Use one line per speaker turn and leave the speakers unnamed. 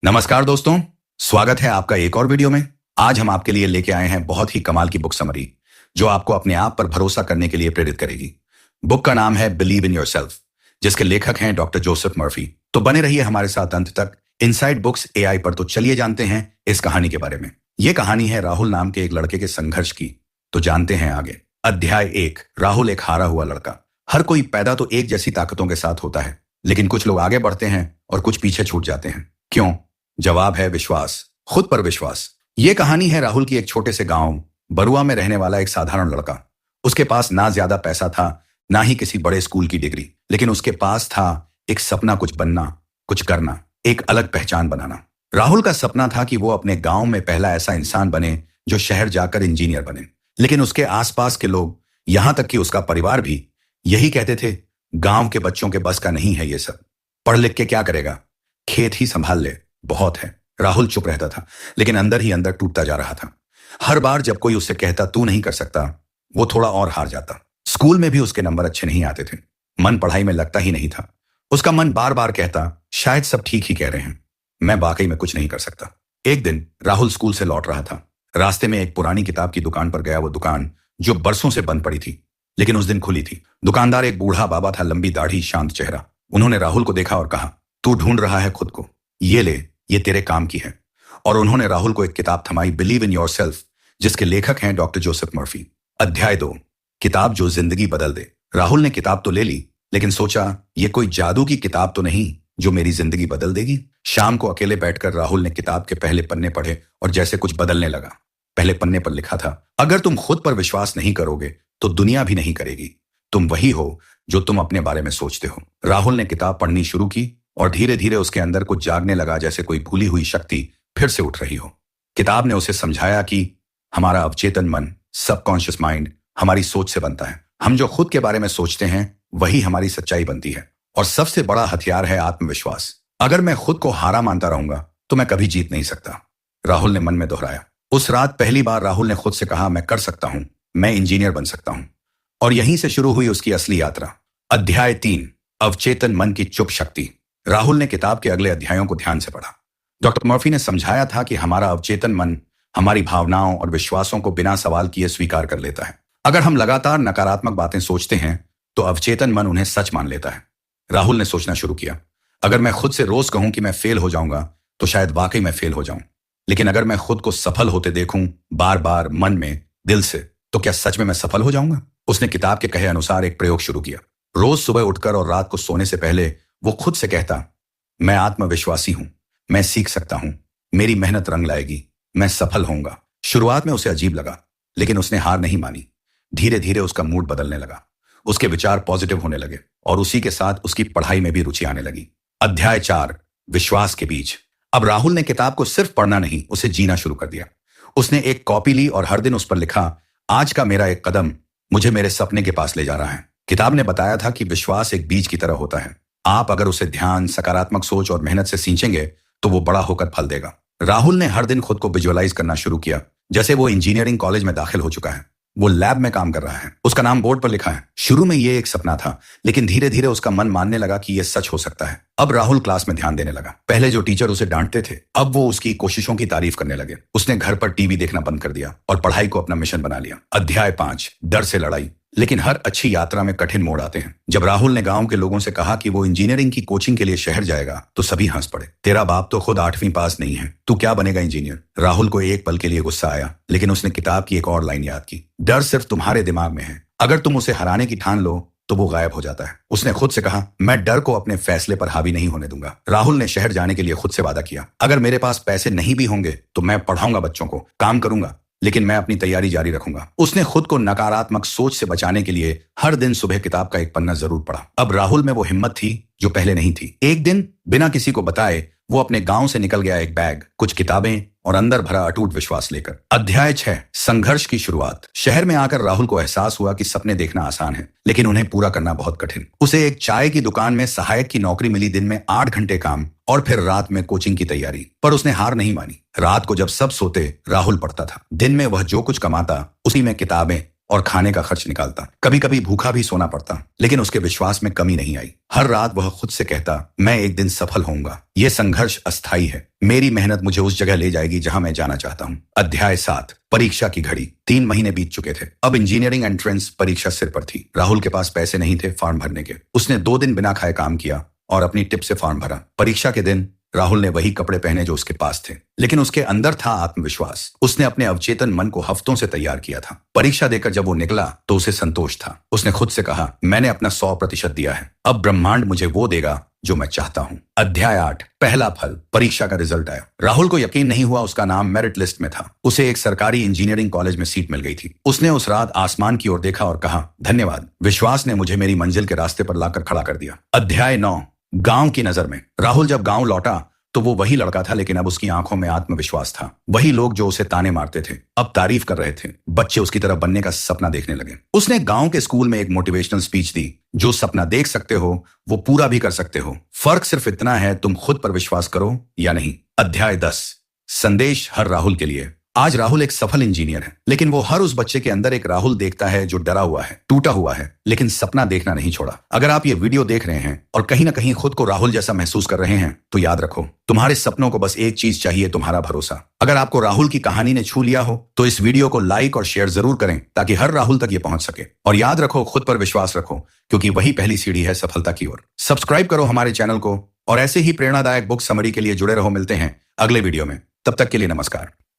नमस्कार दोस्तों, स्वागत है आपका एक और वीडियो में। आज हम आपके लिए लेके आए हैं बहुत ही कमाल की बुक समरी जो आपको अपने आप पर भरोसा करने के लिए प्रेरित करेगी। बुक का नाम है बिलीव इन योरसेल्फ, जिसके लेखक हैं डॉक्टर जोसेफ मर्फी। तो बने रहिए हमारे साथ अंत तक इनसाइड बुक्स एआई पर। तो चलिए जानते हैं इस कहानी के बारे में। यह कहानी है राहुल नाम के एक लड़के के संघर्ष की। तो जानते हैं आगे। अध्याय 1। राहुल एक हारा हुआ लड़का। हर कोई पैदा तो एक जैसी ताकतों के साथ होता है, लेकिन कुछ लोग आगे बढ़ते हैं और कुछ पीछे छूट जाते हैं। क्यों? जवाब है विश्वास, खुद पर विश्वास। यह कहानी है राहुल की एक छोटे से गांव बरुआ में रहने वाला एक साधारण लड़का। उसके पास ना ज्यादा पैसा था, ना ही किसी बड़े स्कूल की डिग्री, लेकिन उसके पास था एक सपना, कुछ बनना, कुछ करना, एक अलग पहचान बनाना। राहुल का सपना था कि वो अपने गांव में पहला ऐसा इंसान बने जो शहर जाकर इंजीनियर बने। लेकिन उसके आसपास के लोग, यहां तक कि उसका परिवार भी यही कहते थे, गांव के बच्चों के बस का नहीं है ये सब, पढ़ लिख के क्या करेगा, खेत ही संभाल ले, बहुत है। राहुल चुप रहता था, लेकिन अंदर ही अंदर टूटता जा रहा था। हर बार जब कोई उससे कहता तू नहीं कर सकता, वो थोड़ा और हार जाता। स्कूल में भी उसके नंबर अच्छे नहीं आते थे, मन पढ़ाई में लगता ही नहीं था। उसका मन बार बार कहता शायद सब ठीक ही कह रहे हैं, मैं वाकई में कुछ नहीं कर सकता। एक दिन राहुल स्कूल से लौट रहा था। रास्ते में एक पुरानी किताब की दुकान पर गया। वो दुकान जो बरसों से बंद पड़ी थी, लेकिन उस दिन खुली थी। दुकानदार एक बूढ़ा बाबा था, लंबी दाढ़ी, शांत चेहरा। उन्होंने राहुल को देखा और कहा, तू ढूंढ रहा है खुद को, ये ले, ये तेरे काम की है। और उन्होंने राहुल को एक किताब थमाई, बिलीव इन योरसेल्फ, जिसके लेखक हैं डॉक्टर जोसेफ मर्फी। अध्याय 2। किताब जो जिंदगी बदल दे। राहुल ने किताब तो ले ली, लेकिन सोचा ये कोई जादू की किताब तो नहीं जो मेरी जिंदगी बदल देगी। शाम को अकेले बैठकर राहुल ने किताब के पहले पन्ने पढ़े और जैसे कुछ बदलने लगा। पहले पन्ने पर लिखा था, अगर तुम खुद पर विश्वास नहीं करोगे तो दुनिया भी नहीं करेगी। तुम वही हो जो तुम अपने बारे में सोचते हो। राहुल ने किताब पढ़नी शुरू की और धीरे धीरे उसके अंदर कुछ जागने लगा, जैसे कोई भूली हुई शक्ति फिर से उठ रही हो। किताब ने उसे समझाया कि हमारा अवचेतन मन, सबकॉन्शियस माइंड, हमारी सोच से बनता है। हम जो खुद के बारे में सोचते हैं वही हमारी सच्चाई बनती है। और सबसे बड़ा हथियार है आत्मविश्वास। अगर मैं खुद को हारा मानता रहूंगा तो मैं कभी जीत नहीं सकता, राहुल ने मन में दोहराया। उस रात पहली बार राहुल ने खुद से कहा, मैं कर सकता हूं, मैं इंजीनियर बन सकता हूं। और यहीं से शुरू हुई उसकी असली यात्रा। अध्याय 3। अवचेतन मन की चुप शक्ति। राहुल ने किताब के अगले अध्यायों को ध्यान से पढ़ा। डॉक्टर मर्फी ने समझाया था कि हमारा अवचेतन मन हमारी भावनाओं और विश्वासों को बिना सवाल किए स्वीकार कर लेता है। अगर हम लगातार नकारात्मक बातें सोचते हैं तो अवचेतन मन उन्हें सच मान लेता है। राहुल ने सोचना शुरू किया, अगर मैं खुद से रोज कहूं कि मैं फेल हो जाऊंगा तो शायद वाकई मैं फेल हो जाऊं। लेकिन अगर मैं खुद को सफल होते देखूं बार बार, मन में, दिल से, तो क्या सच में मैं सफल हो जाऊंगा? उसने किताब के कहे अनुसार एक प्रयोग शुरू किया। रोज सुबह उठकर और रात को सोने से पहले वो खुद से कहता, मैं आत्मविश्वासी हूं, मैं सीख सकता हूं, मेरी मेहनत रंग लाएगी, मैं सफल होऊंगा। शुरुआत में उसे अजीब लगा, लेकिन उसने हार नहीं मानी। धीरे धीरे उसका मूड बदलने लगा, उसके विचार पॉजिटिव होने लगे और उसी के साथ उसकी पढ़ाई में भी रुचि आने लगी। अध्याय 4। विश्वास के बीज। अब राहुल ने किताब को सिर्फ पढ़ना नहीं, उसे जीना शुरू कर दिया। उसने एक कॉपी ली और हर दिन उस पर लिखा, आज का मेरा एक कदम मुझे मेरे सपने के पास ले जा रहा है। किताब ने बताया था कि विश्वास एक बीज की तरह होता है। आप अगर उसे ध्यान, सकारात्मक सोच और मेहनत से सींचेंगे तो वो बड़ा होकर फल देगा। राहुल ने हर दिन खुद को विजुअलाइज करना शुरू किया, जैसे वो इंजीनियरिंग कॉलेज में दाखिल हो चुका है, वो लैब में काम कर रहा है, उसका नाम बोर्ड पर लिखा है। शुरू में ये एक सपना था, लेकिन धीरे धीरे उसका मन मानने लगा कि ये सच हो सकता है। अब राहुल क्लास में ध्यान देने लगा। पहले जो टीचर उसे डांटते थे, अब वो उसकी कोशिशों की तारीफ करने लगे। उसने घर पर टीवी देखना बंद कर दिया और पढ़ाई को अपना मिशन बना लिया। अध्याय 5। डर से लड़ाई। लेकिन हर अच्छी यात्रा में कठिन मोड़ आते हैं। जब राहुल ने गांव के लोगों से कहा कि वो इंजीनियरिंग की कोचिंग के लिए शहर जाएगा तो सभी हंस पड़े। तेरा बाप तो खुद 8वीं पास नहीं है, तू क्या बनेगा इंजीनियर? राहुल को एक पल के लिए गुस्सा आया, लेकिन उसने किताब की एक और लाइन याद की, डर सिर्फ तुम्हारे दिमाग में है, अगर तुम उसे हराने की ठान लो तो वो गायब हो जाता है। उसने खुद से कहा, मैं डर को अपने फैसले पर हावी नहीं होने दूंगा। राहुल ने शहर जाने के लिए खुद से वादा किया, अगर मेरे पास पैसे नहीं भी होंगे तो मैं पढ़ाऊंगा बच्चों को, काम करूंगा, लेकिन मैं अपनी तैयारी जारी रखूंगा। उसने खुद को नकारात्मक सोच से बचाने के लिए हर दिन सुबह किताब का एक पन्ना जरूर पढ़ा। अब राहुल में वो हिम्मत थी जो पहले नहीं थी। एक दिन बिना किसी को बताए वो अपने गांव से निकल गया, एक बैग, कुछ किताबें और अंदर भरा अटूट विश्वास लेकर। अध्याय 6। संघर्ष की शुरुआत। शहर में आकर राहुल को एहसास हुआ कि सपने देखना आसान है, लेकिन उन्हें पूरा करना बहुत कठिन। उसे एक चाय की दुकान में सहायक की नौकरी मिली, दिन में 8 घंटे काम और फिर रात में कोचिंग की तैयारी। पर उसने हार नहीं मानी। रात को जब सब सोते राहुल पढ़ता था। दिन में वह जो कुछ कमाता उसी में किताबें, और खाने का खर्च निकालता। कभी कभी भूखा भी सोना पड़ता, लेकिन उसके विश्वास में कमी नहीं आई। हर रात वह खुद से कहता, मैं एक दिन सफल होऊंगा। यह संघर्ष अस्थायी है। मेरी मेहनत मुझे उस जगह ले जाएगी जहां मैं जाना चाहता हूं। अध्याय 7। परीक्षा की घड़ी। 3 महीने बीत चुके थे। अब इंजीनियरिंग एंट्रेंस परीक्षा सिर पर थी। राहुल के पास पैसे नहीं थे फॉर्म भरने के। उसने 2 दिन बिना खाए काम किया और अपनी टिप से फॉर्म भरा। परीक्षा के दिन राहुल ने वही कपड़े पहने जो उसके पास थे, लेकिन उसके अंदर था आत्मविश्वास। उसने अपने अवचेतन मन को हफ्तों से तैयार किया था। परीक्षा देकर जब वो निकला तो उसे संतोष था। उसने खुद से कहा, मैंने अपना 100% दिया है। अब ब्रह्मांड मुझे वो देगा जो मैं चाहता हूं। अध्याय 8। पहला फल। परीक्षा का रिजल्ट आया। राहुल को यकीन नहीं हुआ उसका नाम मेरिट लिस्ट में था। उसे एक सरकारी इंजीनियरिंग कॉलेज में सीट मिल गई थी। उसने उस रात आसमान की ओर देखा और कहा, धन्यवाद, विश्वास ने मुझे मेरी मंजिल के रास्ते पर लाकर खड़ा कर दिया। अध्याय 9। गांव की नजर में। राहुल जब गांव लौटा तो वो वही लड़का था, लेकिन अब उसकी आंखों में आत्मविश्वास था। वही लोग जो उसे ताने मारते थे अब तारीफ कर रहे थे। बच्चे उसकी तरह बनने का सपना देखने लगे। उसने गांव के स्कूल में एक मोटिवेशनल स्पीच दी, जो सपना देख सकते हो वो पूरा भी कर सकते हो। फर्क सिर्फ इतना है, तुम खुद पर विश्वास करो या नहीं। अध्याय 10। संदेश हर राहुल के लिए। आज राहुल एक सफल इंजीनियर है, लेकिन वो हर उस बच्चे के अंदर एक राहुल देखता है जो डरा हुआ है, टूटा हुआ है, लेकिन सपना देखना नहीं छोड़ा। अगर आप ये वीडियो देख रहे हैं और कहीं ना कहीं खुद को राहुल जैसा महसूस कर रहे हैं, तो याद रखो, तुम्हारे सपनों को बस एक चीज चाहिए, तुम्हारा भरोसा। अगर आपको राहुल की कहानी ने छू लिया हो तो इस वीडियो को लाइक और शेयर जरूर करें, ताकि हर राहुल तक ये पहुंच सके। और याद रखो, खुद पर विश्वास रखो, क्योंकि वही पहली सीढ़ी है सफलता की ओर। सब्सक्राइब करो हमारे चैनल को और ऐसे ही प्रेरणादायक बुक समरी के लिए जुड़े रहो। मिलते हैं अगले वीडियो में, तब तक के लिए नमस्कार।